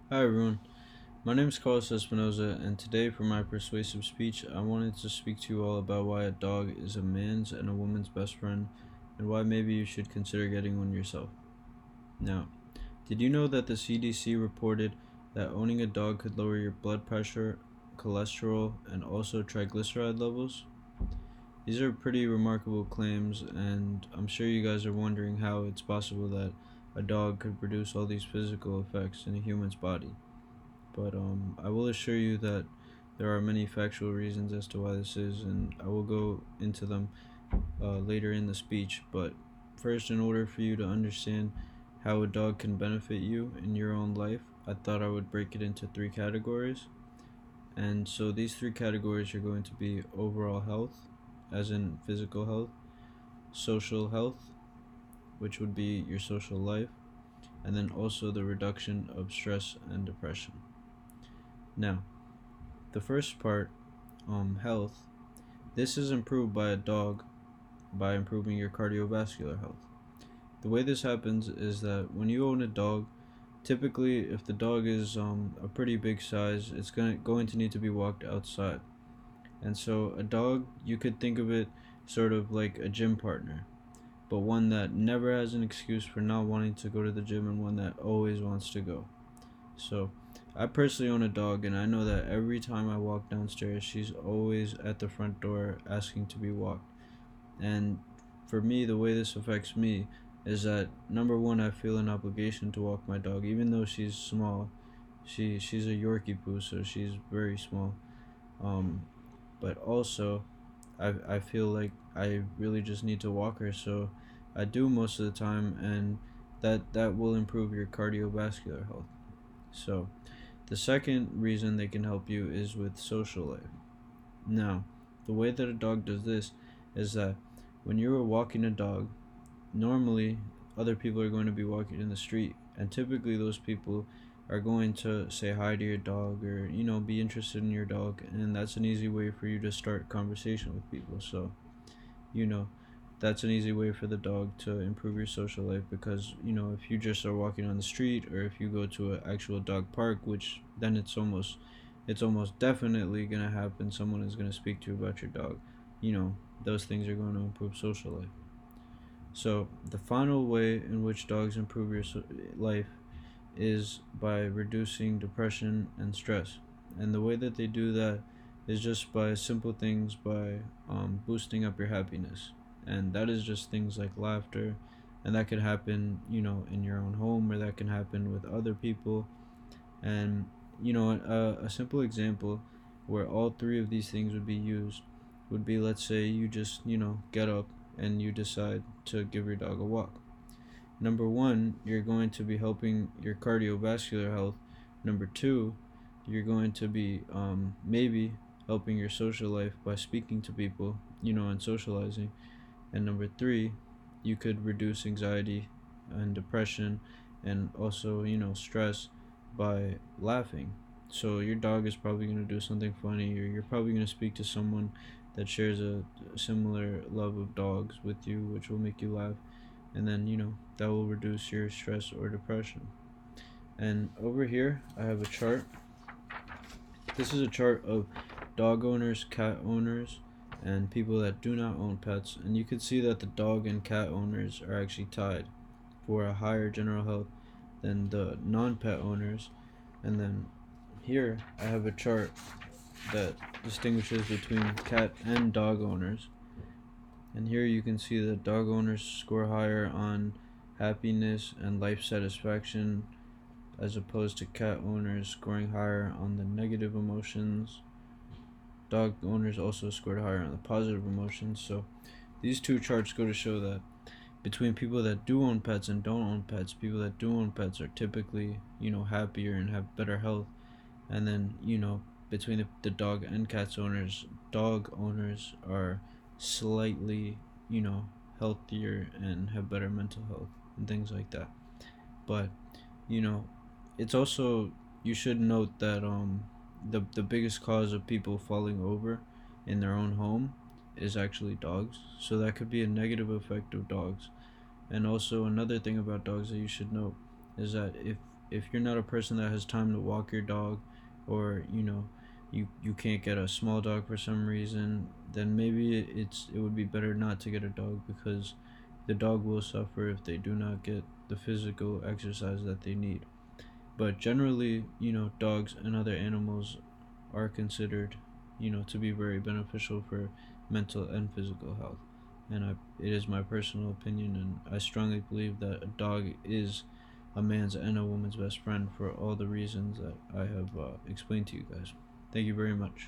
Hi everyone, my name is Carlos Espinoza, and today for my persuasive speech, I wanted to speak to you all about why a dog is a man's and a woman's best friend, and why maybe you should consider getting one yourself. Now, did you know that the CDC reported that owning a dog could lower your blood pressure, cholesterol, and also triglyceride levels? These are pretty remarkable claims, and I'm sure you guys are wondering how it's possible that a dog could produce all these physical effects in a human's body. But I will assure you that there are many factual reasons as to why this is, and I will go into them later in the speech. But first, in order for you to understand how a dog can benefit you in your own life, I thought I would break it into three categories. And so these three categories are going to be overall health, as in physical health, social health, which would be your social life, and then also the reduction of stress and depression. Now, the first part, health, this is improved by a dog by improving your cardiovascular health. The way this happens is that when you own a dog, typically if the dog is a pretty big size, it's going to need to be walked outside. And so a dog, you could think of it sort of like a gym partner, but one that never has an excuse for not wanting to go to the gym and one that always wants to go. So, I personally own a dog, and I know that every time I walk downstairs, she's always at the front door asking to be walked. And for me, the way this affects me is that number one, I feel an obligation to walk my dog, even though she's small. She's a Yorkie poo, so she's very small. Um, but also, I feel like I really just need to walk her, so I do most of the time, and that will improve your cardiovascular health. So, the second reason they can help you is with social life. Now, the way that a dog does this is that when you are walking a dog, normally other people are going to be walking in the street, and typically those people are going to say hi to your dog or be interested in your dog, and that's an easy way for you to start conversation with people. So you know that's an easy way for the dog to improve your social life, because if you just are walking on the street, or if you go to an actual dog park, which then it's almost definitely going to happen, someone is going to speak to you about your dog. Those things are going to improve social life. So the final way in which dogs improve your life is by reducing depression and stress, and the way that they do that is just by simple things, by boosting up your happiness. And that is just things like laughter, and that can happen in your own home, or that can happen with other people. And a simple example where all three of these things would be used would be, let's say you just get up and you decide to give your dog a walk. Number one, you're going to be helping your cardiovascular health. Number two, you're going to be maybe helping your social life by speaking to people, and socializing. And number three, you could reduce anxiety and depression, and also, stress, by laughing. So your dog is probably going to do something funny, or you're probably going to speak to someone that shares a similar love of dogs with you, which will make you laugh, and then that will reduce your stress or depression. And over here I have a chart. This is a chart of dog owners, cat owners, and people that do not own pets, and you can see that the dog and cat owners are actually tied for a higher general health than the non-pet owners. And then here I have a chart that distinguishes between cat and dog owners. And here you can see that dog owners score higher on happiness and life satisfaction, as opposed to cat owners scoring higher on the negative emotions. Dog owners also scored higher on the positive emotions. So these two charts go to show that between people that do own pets and don't own pets, people that do own pets are typically, happier and have better health. And then, between the dog and cats owners, dog owners are slightly, healthier and have better mental health and things like that. But, you know, it's also, you should note that the biggest cause of people falling over in their own home is actually dogs. So that could be a negative effect of dogs. And also another thing about dogs that you should know is that if if you're not a person that has time to walk your dog, or you can't get a small dog for some reason, then maybe it would be better not to get a dog, because the dog will suffer if they do not get the physical exercise that they need. But generally, dogs and other animals are considered, to be very beneficial for mental and physical health. And it is my personal opinion, and I strongly believe that a dog is a man's and a woman's best friend for all the reasons that I have explained to you guys. Thank you very much.